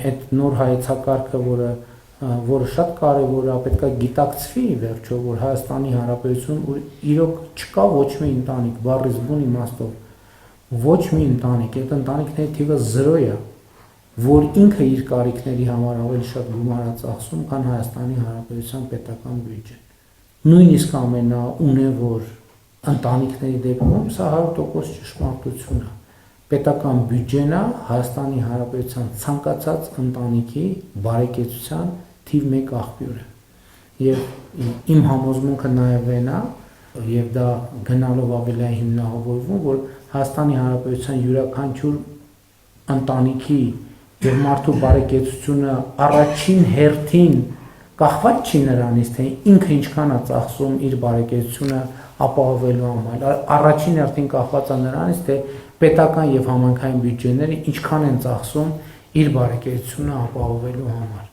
այդ նոր հայեցակարգը, որը շատ կարևոր է, պետք է գիտակցվի վերջո, որ Հայաստանի Հանրապետություն իրոք չկա ոչ մի ընտանիք, բառից բուն իմաստով, ոչ մի ընտանիք, այդ ընտանիքների թիվը 0 է, որ ինքը իր կարիքների համար ավելի շատ գումար է ծախսում, քան Հայաստանի Հանրապետության պետական բյուջեն։ Նույնիսկ ամենաունևոր ընտանիքների դեպքում սա 100% ճշմարտություն է։ Պետական բյուջեն է Հայաստանի Հանրապետության ցանկացած ընտանիքի բարեկեցության թիվ 1 աղբյուրը։ Եվ իմ համոզմունքը նաև այն է, եւ դա գնալով ավելի հիմնավորվում, որ Հայաստանի Հանրապետության յուրաքանչյուր ընտանիքի եւ մարդու բարեկեցությունը առաջին հերթին կախված չի նրանից, թե ինքը ինչքան է ծախսում իր բարեկեցությունը ապահովելու համար, առաջին հերթին կախված է նրանից, թե պետական եւ համայնքային բյուջեները ինչքան են ծախսում իր բարեկեցությունը ապահովելու համար։